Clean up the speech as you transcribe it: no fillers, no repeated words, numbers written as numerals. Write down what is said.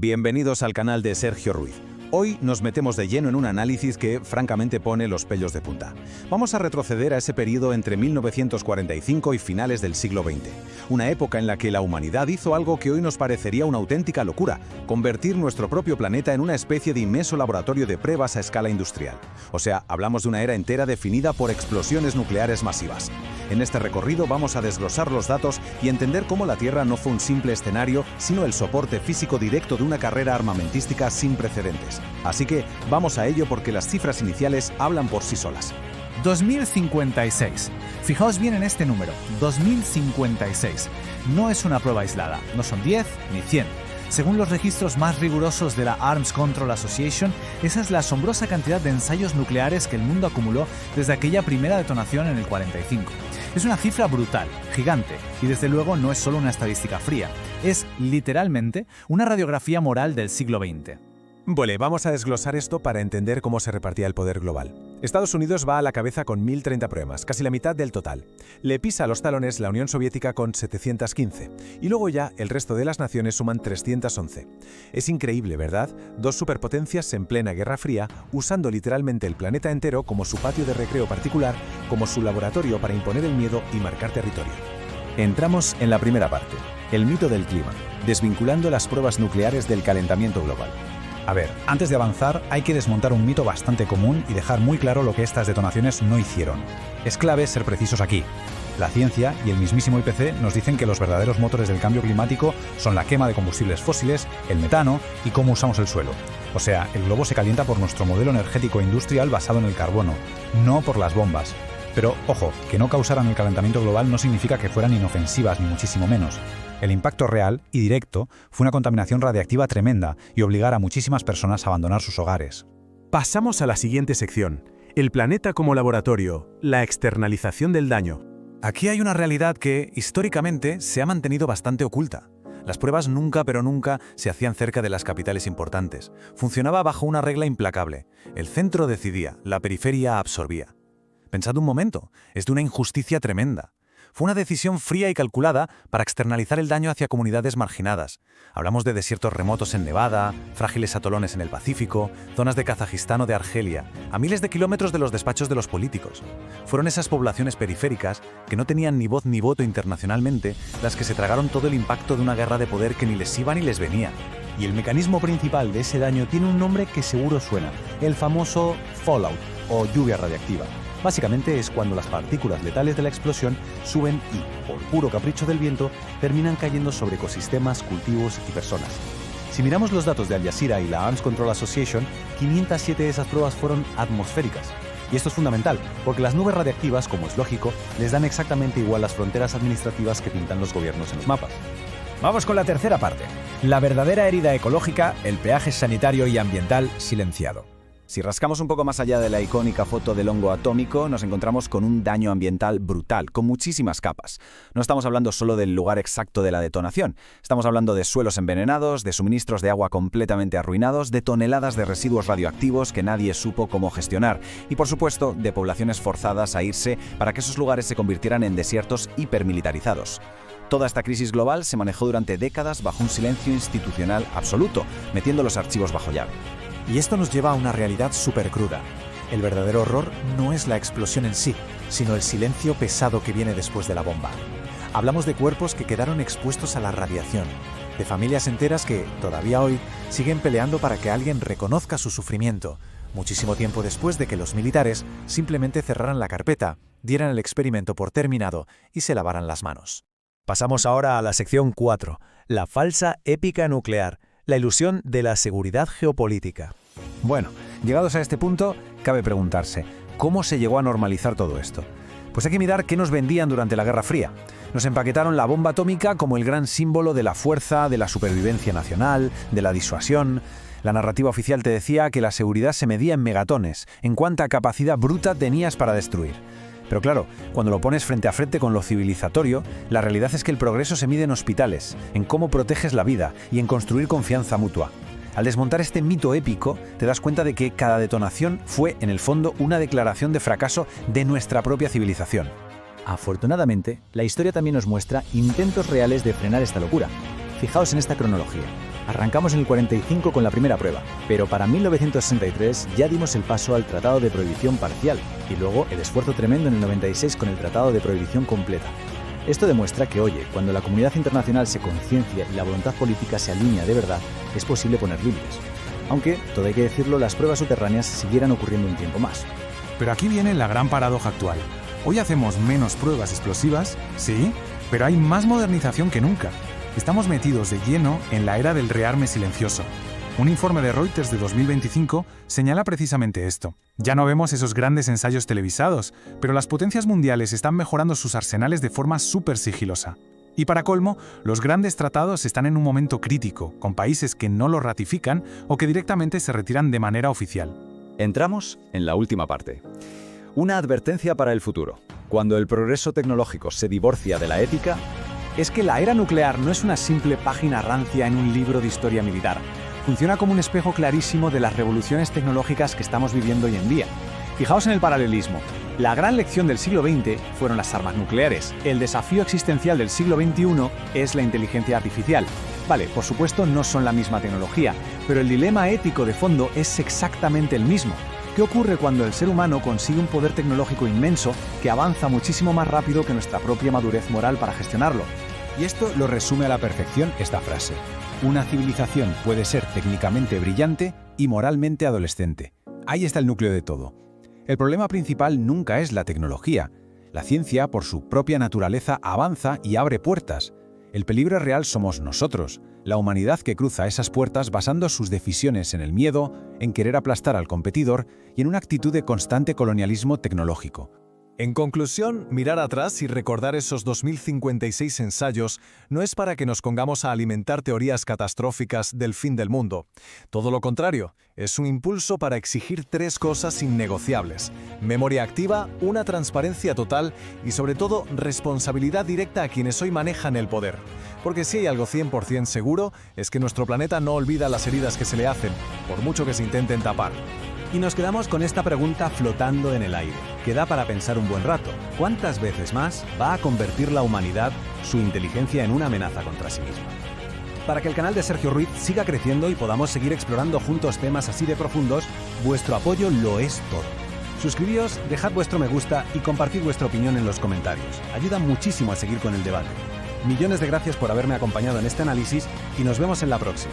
Bienvenidos al canal de Sergio Ruiz. Hoy nos metemos de lleno en un análisis que, francamente, pone los pelos de punta. Vamos a retroceder a ese periodo entre 1945 y finales del siglo XX, una época en la que la humanidad hizo algo que hoy nos parecería una auténtica locura: convertir nuestro propio planeta en una especie de inmenso laboratorio de pruebas a escala industrial. O sea, hablamos de una era entera definida por explosiones nucleares masivas. En este recorrido vamos a desglosar los datos y entender cómo la Tierra no fue un simple escenario, sino el soporte físico directo de una carrera armamentística sin precedentes. Así que vamos a ello, porque las cifras iniciales hablan por sí solas. 2056. Fijaos bien en este número, 2056. No es una prueba aislada, no son 10 ni 100. Según los registros más rigurosos de la Arms Control Association, esa es la asombrosa cantidad de ensayos nucleares que el mundo acumuló desde aquella primera detonación en el 45. Es una cifra brutal, gigante, y desde luego no es solo una estadística fría, es literalmente una radiografía moral del siglo XX. Vale, vamos a desglosar esto para entender cómo se repartía el poder global. Estados Unidos va a la cabeza con 1030 pruebas, casi la mitad del total. Le pisa los talones la Unión Soviética con 715, y luego ya el resto de las naciones suman 311. Es increíble, ¿verdad? Dos superpotencias en plena Guerra Fría, usando literalmente el planeta entero como su patio de recreo particular, como su laboratorio para imponer el miedo y marcar territorio. Entramos en la primera parte, el mito del clima, desvinculando las pruebas nucleares del calentamiento global. A ver, antes de avanzar, hay que desmontar un mito bastante común y dejar muy claro lo que estas detonaciones no hicieron. Es clave ser precisos aquí. La ciencia y el mismísimo IPCC nos dicen que los verdaderos motores del cambio climático son la quema de combustibles fósiles, el metano y cómo usamos el suelo. O sea, el globo se calienta por nuestro modelo energético e industrial basado en el carbono, no por las bombas. Pero, ojo, que no causaran el calentamiento global no significa que fueran inofensivas, ni muchísimo menos. El impacto real y directo fue una contaminación radiactiva tremenda y obligar a muchísimas personas a abandonar sus hogares. Pasamos a la siguiente sección: el planeta como laboratorio, la externalización del daño. Aquí hay una realidad que, históricamente, se ha mantenido bastante oculta. Las pruebas nunca, pero nunca, se hacían cerca de las capitales importantes. Funcionaba bajo una regla implacable: el centro decidía, la periferia absorbía. Pensad un momento, es de una injusticia tremenda. Fue una decisión fría y calculada para externalizar el daño hacia comunidades marginadas. Hablamos de desiertos remotos en Nevada, frágiles atolones en el Pacífico, zonas de Kazajistán o de Argelia, a miles de kilómetros de los despachos de los políticos. Fueron esas poblaciones periféricas, que no tenían ni voz ni voto internacionalmente, las que se tragaron todo el impacto de una guerra de poder que ni les iba ni les venía. Y el mecanismo principal de ese daño tiene un nombre que seguro suena: el famoso fallout o lluvia radiactiva. Básicamente es cuando las partículas letales de la explosión suben y, por puro capricho del viento, terminan cayendo sobre ecosistemas, cultivos y personas. Si miramos los datos de Al Jazeera y la Arms Control Association, 507 de esas pruebas fueron atmosféricas. Y esto es fundamental, porque las nubes radiactivas, como es lógico, les dan exactamente igual las fronteras administrativas que pintan los gobiernos en los mapas. Vamos con la tercera parte: la verdadera herida ecológica, el peaje sanitario y ambiental silenciado. Si rascamos un poco más allá de la icónica foto del hongo atómico, nos encontramos con un daño ambiental brutal, con muchísimas capas. No estamos hablando solo del lugar exacto de la detonación. Estamos hablando de suelos envenenados, de suministros de agua completamente arruinados, de toneladas de residuos radioactivos que nadie supo cómo gestionar y, por supuesto, de poblaciones forzadas a irse para que esos lugares se convirtieran en desiertos hipermilitarizados. Toda esta crisis global se manejó durante décadas bajo un silencio institucional absoluto, metiendo los archivos bajo llave. Y esto nos lleva a una realidad súper cruda. El verdadero horror no es la explosión en sí, sino el silencio pesado que viene después de la bomba. Hablamos de cuerpos que quedaron expuestos a la radiación, de familias enteras que, todavía hoy, siguen peleando para que alguien reconozca su sufrimiento, muchísimo tiempo después de que los militares simplemente cerraran la carpeta, dieran el experimento por terminado y se lavaran las manos. Pasamos ahora a la sección 4, la falsa épica nuclear, la ilusión de la seguridad geopolítica. Bueno, llegados a este punto, cabe preguntarse: ¿cómo se llegó a normalizar todo esto? Pues hay que mirar qué nos vendían durante la Guerra Fría. Nos empaquetaron la bomba atómica como el gran símbolo de la fuerza, de la supervivencia nacional, de la disuasión. La narrativa oficial te decía que la seguridad se medía en megatones, en cuánta capacidad bruta tenías para destruir. Pero claro, cuando lo pones frente a frente con lo civilizatorio, la realidad es que el progreso se mide en hospitales, en cómo proteges la vida y en construir confianza mutua. Al desmontar este mito épico, te das cuenta de que cada detonación fue, en el fondo, una declaración de fracaso de nuestra propia civilización. Afortunadamente, la historia también nos muestra intentos reales de frenar esta locura. Fijaos en esta cronología. Arrancamos en el 45 con la primera prueba, pero para 1963 ya dimos el paso al Tratado de Prohibición Parcial y luego el esfuerzo tremendo en el 96 con el Tratado de Prohibición Completa. Esto demuestra que, oye, cuando la comunidad internacional se conciencia y la voluntad política se alinea de verdad, es posible poner límites. Aunque, todo hay que decirlo, las pruebas subterráneas siguieran ocurriendo un tiempo más. Pero aquí viene la gran paradoja actual. Hoy hacemos menos pruebas explosivas, sí, pero hay más modernización que nunca. Estamos metidos de lleno en la era del rearme silencioso. Un informe de Reuters de 2025 señala precisamente esto. Ya no vemos esos grandes ensayos televisados, pero las potencias mundiales están mejorando sus arsenales de forma súper sigilosa. Y para colmo, los grandes tratados están en un momento crítico, con países que no los ratifican o que directamente se retiran de manera oficial. Entramos en la última parte. Una advertencia para el futuro. Cuando el progreso tecnológico se divorcia de la ética, Es que la era nuclear no es una simple página rancia en un libro de historia militar. Funciona como un espejo clarísimo de las revoluciones tecnológicas que estamos viviendo hoy en día. Fijaos en el paralelismo. La gran lección del siglo XX fueron las armas nucleares. El desafío existencial del siglo XXI es la inteligencia artificial. Vale, por supuesto no son la misma tecnología, pero el dilema ético de fondo es exactamente el mismo. ¿Qué ocurre cuando el ser humano consigue un poder tecnológico inmenso que avanza muchísimo más rápido que nuestra propia madurez moral para gestionarlo? Y esto lo resume a la perfección esta frase. Una civilización puede ser técnicamente brillante y moralmente adolescente. Ahí está el núcleo de todo. El problema principal nunca es la tecnología. La ciencia, por su propia naturaleza, avanza y abre puertas. El peligro real somos nosotros, la humanidad que cruza esas puertas basando sus decisiones en el miedo, en querer aplastar al competidor y en una actitud de constante colonialismo tecnológico. En conclusión, mirar atrás y recordar esos 2056 ensayos no es para que nos pongamos a alimentar teorías catastróficas del fin del mundo. Todo lo contrario, es un impulso para exigir 3 cosas innegociables: memoria activa, una transparencia total y, sobre todo, responsabilidad directa a quienes hoy manejan el poder. Porque si hay algo 100% seguro, es que nuestro planeta no olvida las heridas que se le hacen, por mucho que se intenten tapar. Y nos quedamos con esta pregunta flotando en el aire, que da para pensar un buen rato. ¿Cuántas veces más va a convertir la humanidad su inteligencia en una amenaza contra sí misma? Para que el canal de Sergio Ruiz siga creciendo y podamos seguir explorando juntos temas así de profundos, vuestro apoyo lo es todo. Suscribíos, dejad vuestro me gusta y compartid vuestra opinión en los comentarios. Ayuda muchísimo a seguir con el debate. Millones de gracias por haberme acompañado en este análisis y nos vemos en la próxima.